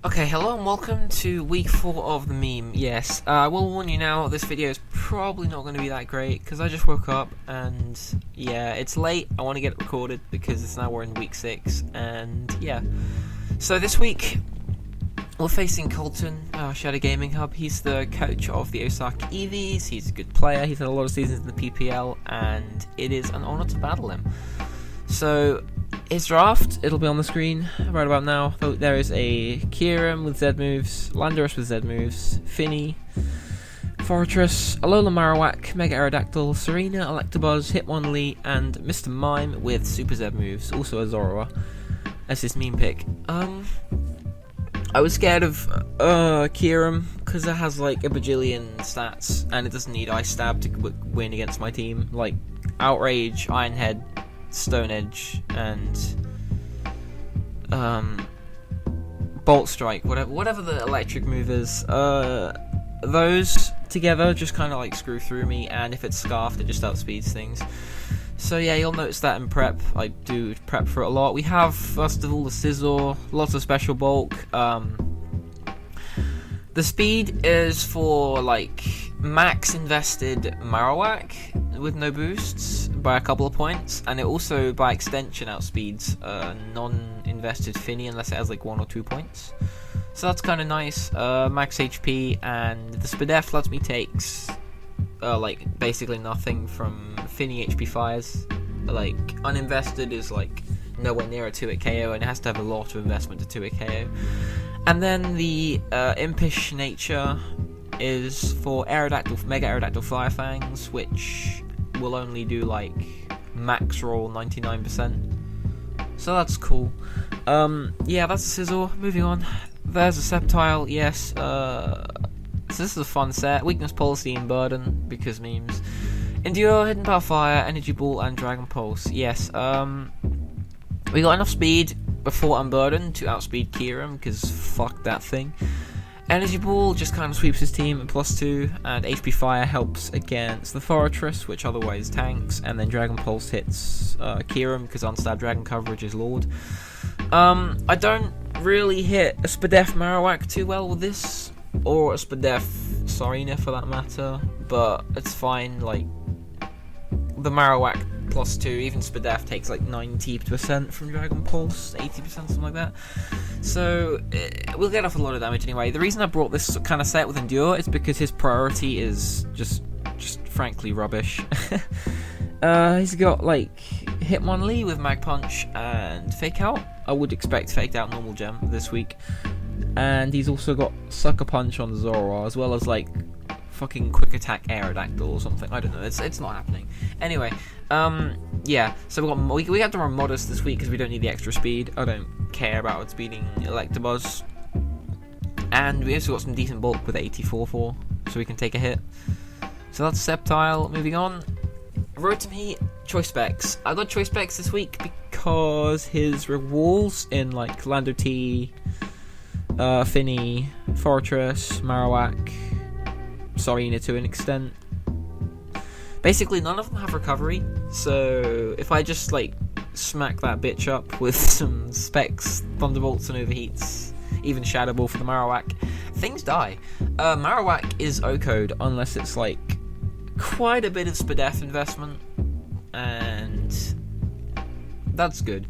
Okay, hello and welcome to week 4 of the meme. Yes, I will warn you now, this video is probably not going to be that great because I just woke up and yeah, it's late. I want to get it recorded because it's now we're in week 6 and yeah. So this week we're facing Colton, Shadow Gaming Hub. He's the coach of the Osaka EVs. He's a good player. He's had a lot of seasons in the PPL and it is an honor to battle him. So his draft, it'll be on the screen right about now. There is a Kieran with Z moves, Landorus with Z moves, Finny, Fortress, Alola Marowak, Mega Aerodactyl, Serena, Electabuzz, Hitmonlee, and Mr. Mime with Super Z moves, also a Zorua as his meme pick. I was scared of Kieran because it has like a bajillion stats and it doesn't need Ice Stab to win against my team. Like Outrage, Iron Head, Stone Edge, and Bolt Strike, whatever the electric move is, those together just kind of like screw through me, and if it's Scarfed it just outspeeds things. So yeah, you'll notice that in prep, I do prep for it a lot. We have, first of all, the Scizor, lots of special bulk. The speed is for like max invested Marowak with no boosts by a couple of points, and it also by extension outspeeds non-invested Finny unless it has like 1 or 2 points. So that's kind of nice. Max HP, and the Spadef lets me take like basically nothing from Finny HP fires. Like uninvested is like nowhere near a 2-hit KO, and it has to have a lot of investment to 2-hit KO. And then the Impish nature is for Aerodactyl, Mega Aerodactyl Fire Fangs, which will only do like max roll 99%. So that's cool. Yeah, that's a Scizor. Moving on. There's a Sceptile, yes. So this is a fun set. Weakness Policy and Burden, because memes. Endure, Hidden Power Fire, Energy Ball, and Dragon Pulse. Yes, we got enough speed before Unburden to outspeed Kieran, because fuck that thing. Energy Ball just kind of sweeps his team at +2, and HP Fire helps against the Fortress, which otherwise tanks, and then Dragon Pulse hits Kieran, because Unstab Dragon coverage is Lord. I don't really hit a Spadef Marowak too well with this, or a Spadef Serena for that matter, but it's fine. Like, the Marowak +2, even Spadef takes like 90% from Dragon Pulse, 80%, something like that. So we'll get off a lot of damage anyway. The reason I brought this kind of set with Endure is because his priority is just frankly rubbish. He's got like Hitmonlee with Mag Punch and Fake Out. I would expect Faked Out Normal Gem this week. And he's also got Sucker Punch on Zorua, as well as like fucking Quick Attack Aerodactyl or something. I don't know. It's not happening. Anyway, yeah. So we have to run Modest this week because we don't need the extra speed. I don't care about outspeeding Electabuzz. And we also got some decent bulk with 84-4, so we can take a hit. So that's Sceptile. Moving on. Rotom Choice Specs. I got Choice Specs this week because his walls in like Lando T, Finny, Fortress, Marowak, Serena to an extent. Basically, none of them have recovery, so if I just like smack that bitch up with some Specs, Thunderbolts, and Overheats, even Shadow Ball for the Marowak, things die. Marowak is O-code unless it's like quite a bit of Spadef investment, and that's good.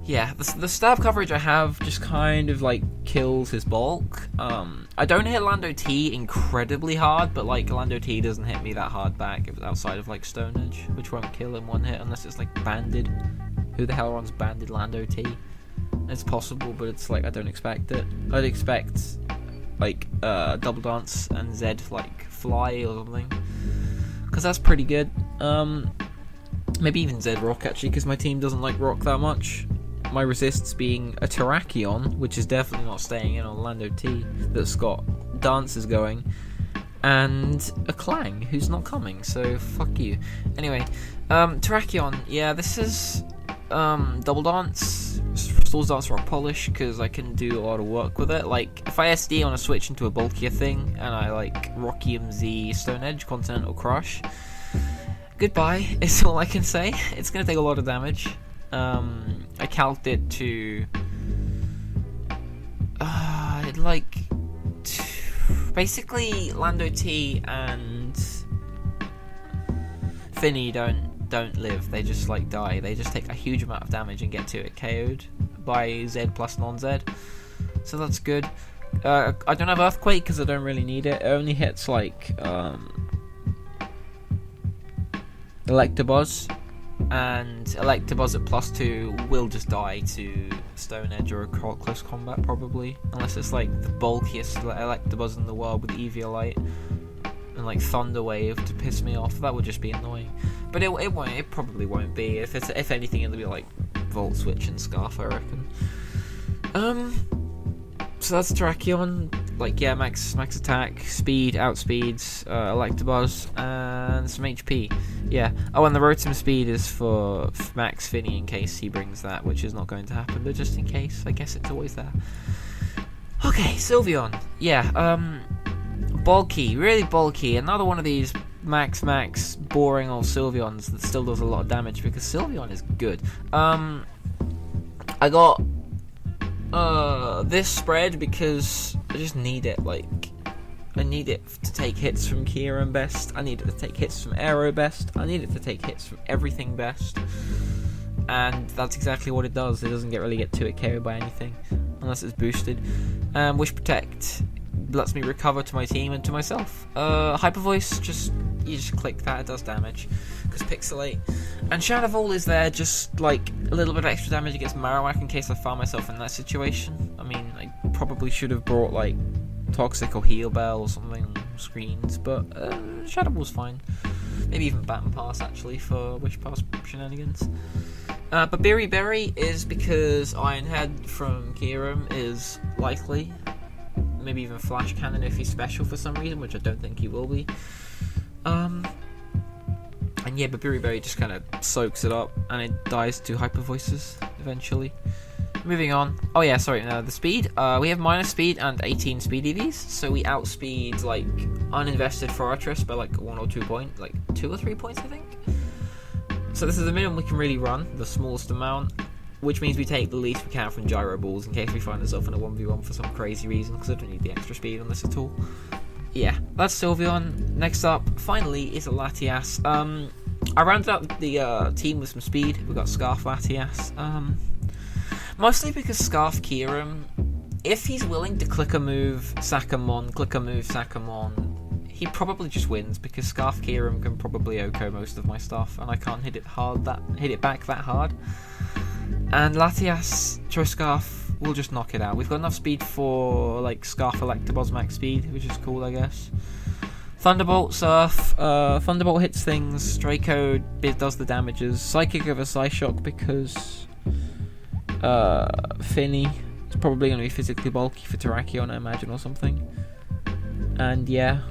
Yeah, the stab coverage I have just kind of like kills his bulk. I don't hit Lando T incredibly hard, but like Lando T doesn't hit me that hard back outside of like Stone Edge, which won't kill in one hit unless it's like banded. Who the hell runs banded Lando T? It's possible, but it's like I don't expect it. I'd expect like Double Dance and Zed like Fly or something, because that's pretty good. Maybe even Zed Rock actually, because my team doesn't like Rock that much. My resists being a Terrakion, which is definitely not staying in on Lando T, that's got dances going, and a Clang, who's not coming, so fuck you. Anyway, Terrakion, yeah, this is Double Dance, Stall's Dance Rock Polish, because I can do a lot of work with it. Like, if I SD on a switch into a bulkier thing, and I like Rockium Z Stone Edge, Continental Crush, goodbye, is all I can say. It's going to take a lot of damage. I calced it to like basically Lando T and Finny don't live. They just like die. They just take a huge amount of damage and get to it KO'd by Z plus non-Z. So that's good. I don't have Earthquake because I don't really need it. It only hits like Electabuzz, and Electabuzz at +2 will just die to Stone Edge or a close combat probably, unless it's like the bulkiest Electabuzz in the world with Eviolite and like Thunder Wave to piss me off. That would just be annoying. But it won't. It probably won't be. If anything, it'll be like Volt Switch and Scarf, I reckon. So that's Terrakion. Like, yeah, max attack, speed, outspeeds, Electabuzz, and some HP. Yeah. Oh, and the Rotom speed is for Max Finny in case he brings that, which is not going to happen, but just in case, I guess it's always there. Okay, Sylveon. Yeah, bulky, really bulky. Another one of these max boring old Sylveons that still does a lot of damage because Sylveon is good. I got this spread because I just need it. Like, I need it to take hits from Kyurem best. I need it to take hits from Aero best. I need it to take hits from everything best. And that's exactly what it does. It doesn't really get to it KO by anything unless it's boosted. Wish Protect lets me recover to my team and to myself. Hyper Voice, you just click that, it does damage because Pixelate. And Shadow Ball is there just like a little bit of extra damage against Marowak in case I find myself in that situation. I mean, I probably should have brought like Toxic or Heal Bell or something on screens, but Shadow Ball's fine. Maybe even Baton Pass actually for Wish Pass shenanigans. But Berry is because Iron Head from Kyurem is likely. Maybe even Flash Cannon if he's special for some reason, which I don't think he will be. And yeah, but Berry just kind of soaks it up and it dies to Hyper Voices eventually. Moving on. Oh yeah, sorry, the speed. We have minus speed and 18 speed EVs, so we outspeed like uninvested Fortress by like 1 or 2 points, like 2 or 3 points I think. So this is the minimum we can really run, the smallest amount, which means we take the least we can from Gyro Balls in case we find ourselves in a 1v1 for some crazy reason, because I don't need the extra speed on this at all. Yeah, that's Sylveon. Next up, finally, is a Latias. I rounded out the team with some speed. We got Scarf Latias. Mostly because Scarf Kyurem, if he's willing to click a move, sack a Mon, he probably just wins because Scarf Kyurem can probably OHKO most of my stuff, and I can't hit it back that hard. And Latias Choice Scarf will just knock it out. We've got enough speed for like Scarf Electabuzz max speed, which is cool, I guess. Thunderbolt, Surf. Thunderbolt hits things. Draco does the damages. Psychic over Psyshock because Finny is probably going to be physically bulky for Terrakion, I imagine, or something. And yeah.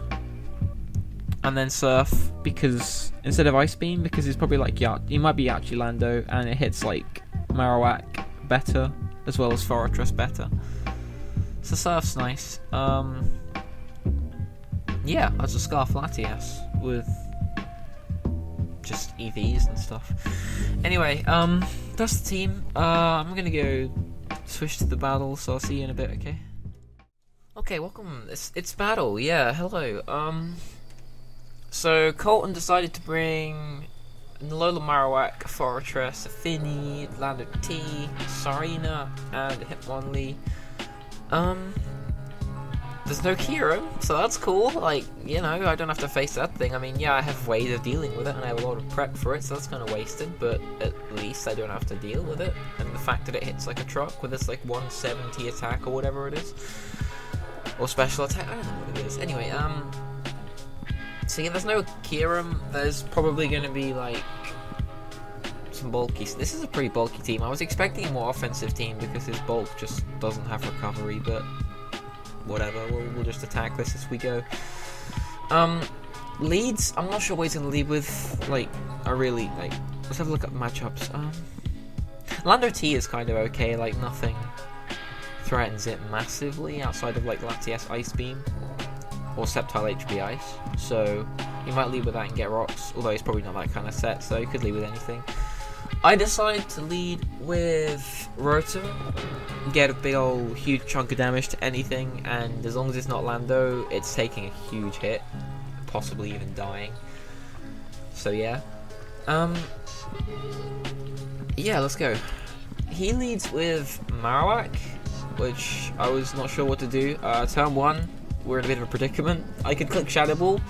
And then Surf because instead of Ice Beam, because it's probably like he might be actually Lando, and it hits like Marowak better as well as Fortress better. So Surf's nice. Yeah, that's a Scarf Latias with just EVs and stuff. Anyway, that's the team. I'm gonna go switch to the battle, so I'll see you in a bit, okay? Okay, welcome. It's battle, yeah, hello. So Colton decided to bring Alola Marowak, Fortress, Finny, Lando T, Sarina, and Hitmonlee. There's no Kyurem, so that's cool. Like, you know, I don't have to face that thing. I mean, yeah, I have ways of dealing with it, and I have a lot of prep for it, so that's kind of wasted, but at least I don't have to deal with it. And the fact that it hits like a truck with its like 170 attack or whatever it is, or special attack, I don't know what it is. Anyway, so yeah, there's no Kyurem. There's probably going to be like some bulky. So this is a pretty bulky team. I was expecting a more offensive team because his bulk just doesn't have recovery, but whatever, we'll just attack this as we go. Leads, I'm not sure what he's going to lead with. Like, let's have a look at matchups. Lando T is kind of okay, like nothing threatens it massively outside of like Latias Ice Beam or Sceptile HB Ice, so he might lead with that and get rocks, although he's probably not that kind of set, so he could lead with anything. I decide to lead with Rotom, get a big old huge chunk of damage to anything, and as long as it's not Lando, it's taking a huge hit, possibly even dying. So yeah. Yeah, let's go. He leads with Marowak, which I was not sure what to do. Turn 1, we're in a bit of a predicament. I could click Shadow Ball.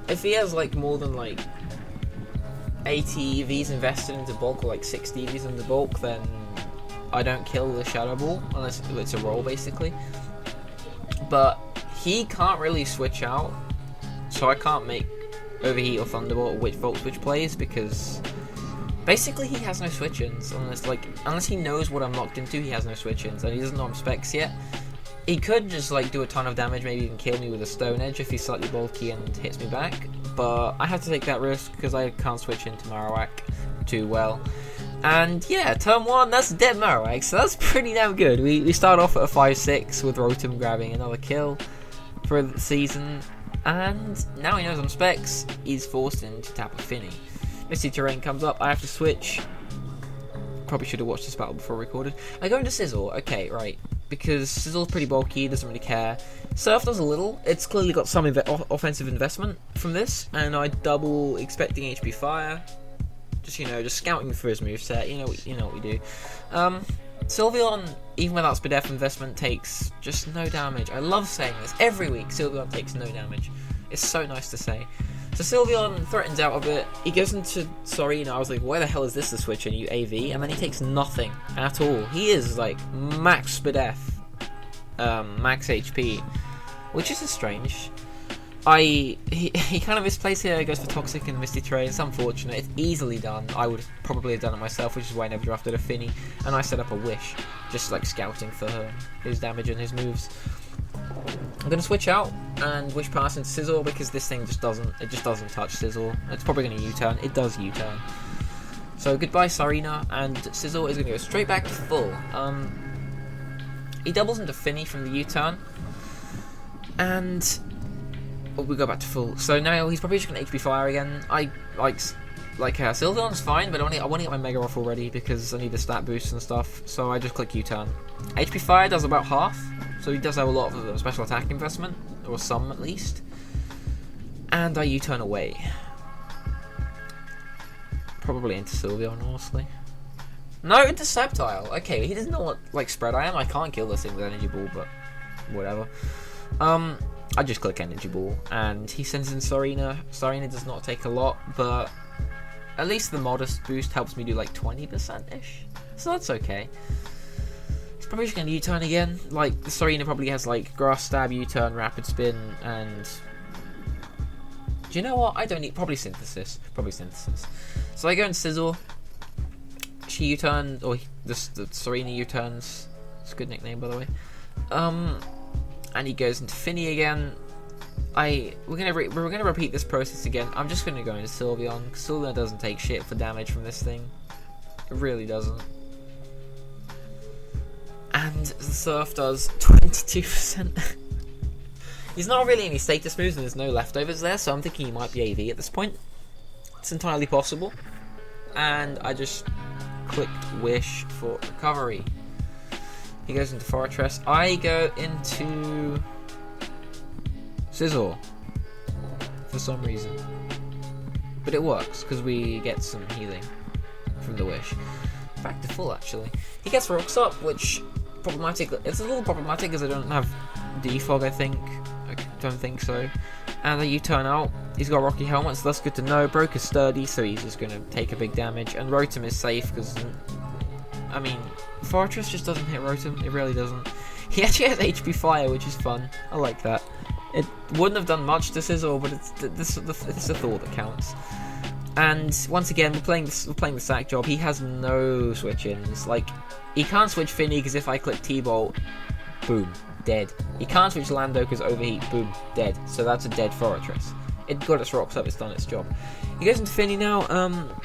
If he has like more than like 80 EVs invested into bulk, or like 60 EVs into bulk, then I don't kill the Shadow Ball, unless it's a roll basically. But he can't really switch out, so I can't make Overheat or Thunderbolt or Volt Switch plays, because basically he has no switch-ins, unless he knows what I'm locked into, he has no switch-ins, and he doesn't know I'm specs yet. He could just like do a ton of damage, maybe even kill me with a Stone Edge if he's slightly bulky and hits me back, but I have to take that risk because I can't switch into Marowak too well. And yeah, turn 1, that's dead Marowak, so that's pretty damn good. We start off at a 5-6 with Rotom grabbing another kill for the season, and now he knows I'm specs, he's forced into Tapu Fini. Misty Terrain comes up, I have to switch. Probably should have watched this battle before I recorded. I go into Sizzle, okay, right. Because Sizzle's pretty bulky, doesn't really care. Surf does a little. It's clearly got some offensive investment from this, and I double expecting HP Fire. Just, you know, just scouting for his moveset. You know what we do. Sylveon, even without Spadef investment, takes just no damage. I love saying this. Every week, Sylveon takes no damage. It's so nice to say. So Sylveon threatens out a bit. He goes into Sorina. I was like, why the hell is this the switch in, you AV? And then he takes nothing at all. He is like max Spadef, max HP, which is strange. He kind of misplays here. He goes for Toxic and Misty Terrain. It's unfortunate. It's easily done. I would probably have done it myself, which is why I never drafted a Fini. And I set up a Wish, just like scouting for his damage and his moves. I'm gonna switch out and Wish Pass into Sizzle because this thing just doesn't touch Sizzle. It's probably gonna U-turn. It does U-turn. So goodbye Sarina, and Sizzle is gonna go straight back to full. He doubles into Fini from the U-turn, and we go back to full. So now he's probably just gonna HP Fire again. I like Sylveon's fine, but I want to get my Mega off already because I need the stat boost and stuff. So I just click U-turn. HP Fire does about half. So he does have a lot of special attack investment, or some at least. And I U-turn away. Probably into Sylveon, honestly. No, into Sceptile. Okay, he doesn't know what like spread I am. I can't kill this thing with Energy Ball, but whatever. I just click Energy Ball, and he sends in Sarina. Sarina does not take a lot, but at least the modest boost helps me do like 20%-ish. So that's okay. Probably just going to U-turn again. Like, Sarina probably has like Grass Stab, U-turn, Rapid Spin, and do you know what? I don't need probably Synthesis. So I go and Sizzle. She U-turns, or the Sarina U-turns. It's a good nickname, by the way. And he goes into Fini again. We're gonna repeat this process again. I'm just gonna go into Sylveon, because Sylveon doesn't take shit for damage from this thing. It really doesn't. And the Surf does 22%. He's not really any status moves and there's no leftovers there, so I'm thinking he might be AV at this point. It's entirely possible. And I just click Wish for recovery. He goes into Fortress. I go into Sizzle for some reason. But it works, because we get some healing from the Wish. Back to full, actually. He gets Rocks Up, which problematic. It's a little problematic because I don't have Defog, I think. I don't think so. And then you turn out, he's got Rocky Helmet, so that's good to know. Broke is sturdy, so he's just going to take a big damage. And Rotom is safe because, I mean, Fortress just doesn't hit Rotom. It really doesn't. He actually has HP Fire, which is fun. I like that. It wouldn't have done much to Sizzle, but it's the thought that counts. And once again, we're playing the sack job. He has no switch-ins. Like, he can't switch Fini because if I click T-Bolt, boom, dead. He can't switch Lando because Overheat, boom, dead. So that's a dead Fortress. It got its rocks up, it's done its job. He goes into Fini now.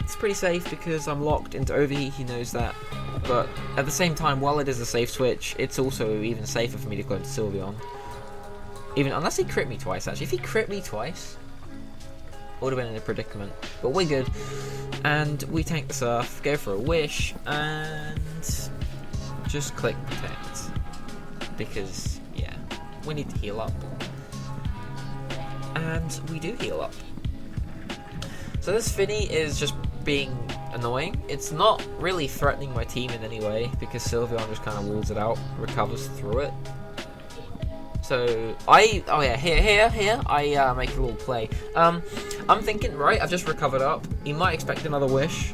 It's pretty safe because I'm locked into Overheat, he knows that. But at the same time, while it is a safe switch, it's also even safer for me to go into Sylveon. Even unless he crit me twice, actually. If he crit me twice, would have been in a predicament. But we're good. And we tank the Surf, go for a Wish, and just click Protect. Because, yeah, we need to heal up. And we do heal up. So this Finny is just being annoying. It's not really threatening my team in any way, because Sylveon just kind of walls it out, recovers through it. So I make a little play. I'm thinking, right, I've just recovered up. He might expect another Wish.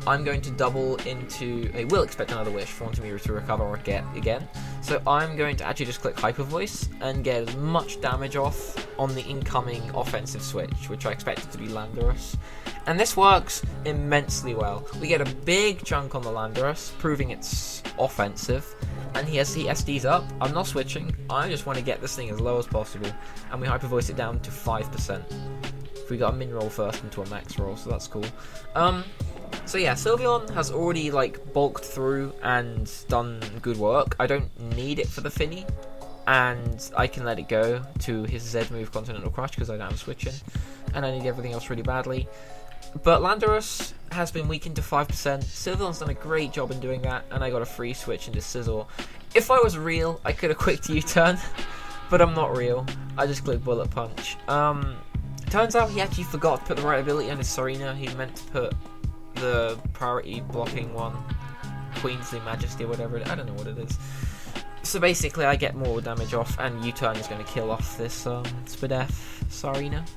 I'm going to double into... He will expect another Wish for wanting me to recover or get again. So I'm going to actually just click Hyper Voice and get as much damage off on the incoming offensive switch, which I expected to be Landorus. And this works immensely well. We get a big chunk on the Landorus, proving it's offensive. And he SDs up. I'm not switching. I just want to get this thing as low as possible. And we Hyper Voice it down to 5%. We got a min roll first into a max roll, so that's cool. So yeah, Sylveon has already like bulked through and done good work. I don't need it for the Finny, and I can let it go to his Z move Continental Crush because I don't have switching, and I need everything else really badly. But Landorus has been weakened to 5%. Sylveon's done a great job in doing that, and I got a free switch into Sizzle. If I was real, I could have quicked U-turn, but I'm not real. I just clicked Bullet Punch. Turns out he actually forgot to put the right ability on his Serena. He meant to put the priority blocking one, Queensley Majesty or whatever, I don't know what it is. So basically I get more damage off, and U-turn is going to kill off this Spadef Sarina.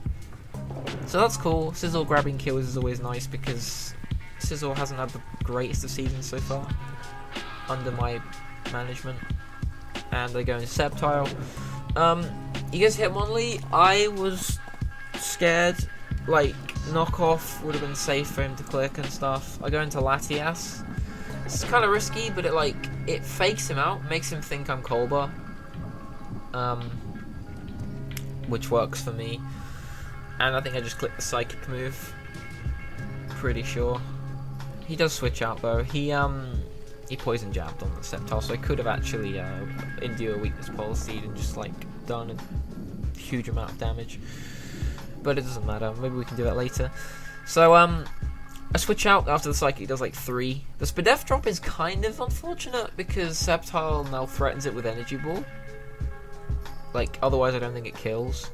So that's cool. Sizzle grabbing kills is always nice because Sizzle hasn't had the greatest of seasons so far under my management. And they go into Sceptile. You guys hit Hitmonlee. I was scared, like knockoff would have been safe for him to click and stuff. I go into Latias. It's kind of risky, but it fakes him out, makes him think I'm Colbur, which works for me. And I think I just click the Psychic move. Pretty sure. He does switch out though. He poison jabbed on the Sceptile, so I could have actually endure weakness policy and just like done a huge amount of damage. But it doesn't matter. Maybe we can do that later. So I switch out after the Psychic does like 3. The Spadef drop is kind of unfortunate because Sceptile now threatens it with Energy Ball. Like otherwise I don't think it kills.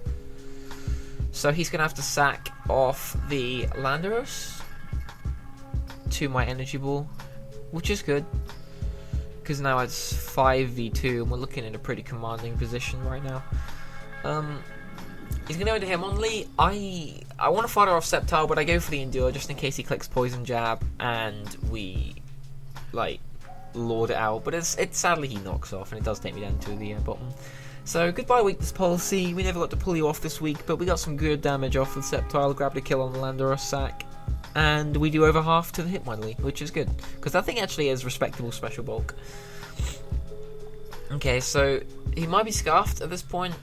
So he's going to have to sack off the Landorus to my Energy Ball, which is good, because now it's 5v2 and we're looking at a pretty commanding position right now. He's going to go into Hitmonlee. I want to fire off Sceptile, but I go for the Endure just in case he clicks Poison Jab and we, like, lord it out. But it's sadly he knocks off and it does take me down to the bottom. So, goodbye weakness policy. We never got to pull you off this week, but we got some good damage off with Sceptile, grabbed a kill on the Landorus sack, and we do over half to the Hitmonlee, which is good, because that thing actually is respectable special bulk. Okay, so he might be Scarfed at this point.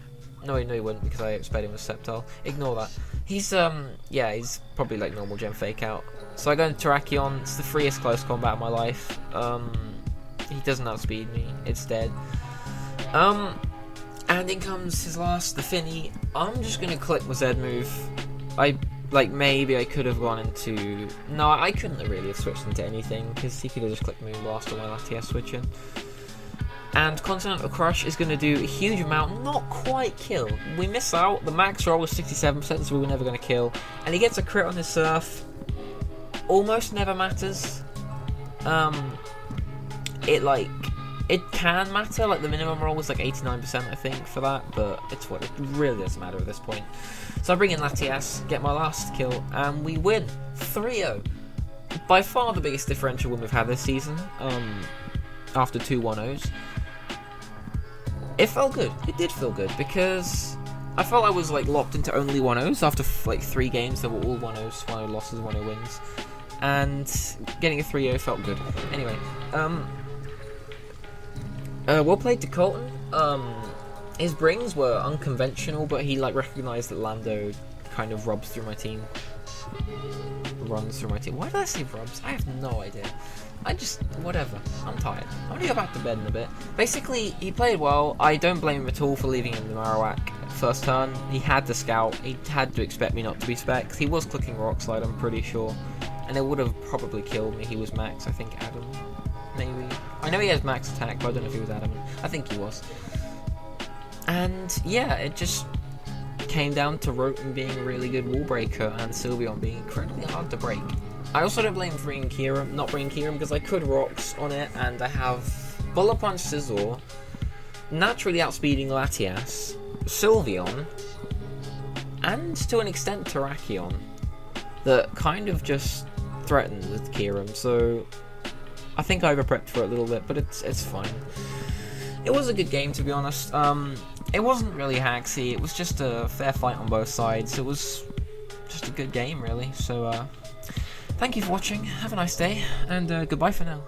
No, he wouldn't, because I sped him with Sceptile. Ignore that. He's, yeah, he's probably like normal Gem Fake Out. So I go into Terrakion. It's the freest close combat of my life. He doesn't outspeed me. It's dead. And in comes his last, the Finny. I'm just going to click my Z move. Maybe I could have gone into... No, I couldn't really have switched into anything, because he could have just clicked Moonblast or my Latias switching. And Continental Crush is going to do a huge amount, not quite kill. We miss out. The max roll was 67%, so we were never going to kill. And he gets a crit on his Surf. Almost never matters. It can matter, like the minimum roll was like 89% I think for that, but it's what it really doesn't matter at this point. So I bring in Latias, get my last kill, and we win 3-0. By far the biggest differential win we've had this season, after 2 1-0s. It felt good, it did feel good, because I felt I was like locked into only 1-0s after like 3 games that were all 1-0s, 1-0 losses, 1-0 wins. And getting a 3-0 felt good. Anyway, well played to Colton. His brings were unconventional, but he like recognised that Lando kind of runs through my team. Why did I say rubs? I have no idea. Whatever. I'm tired. I'm gonna go back to bed in a bit. Basically, he played well. I don't blame him at all for leaving him the Marowak. first turn. He had the scout. He had to expect me not to be Specs. He was clicking Rock Slide, I'm pretty sure. And it would have probably killed me. He was max, I think, Adam. Maybe. I know he has max attack, but I don't know if he was Adam. I think he was. And yeah, it just came down to Roten being a really good wall breaker and Sylveon being incredibly hard to break. I also don't blame not bringing Kieran, because I could Rocks on it, and I have Bullet Punch Scizor, naturally outspeeding Latias, Sylveon, and to an extent Terrakion, that kind of just threatened with Kieran, so I think I overprepped for it a little bit, but it's fine. It was a good game, to be honest. It wasn't really haxy, it was just a fair fight on both sides. It was just a good game, really. So, thank you for watching, have a nice day, and goodbye for now.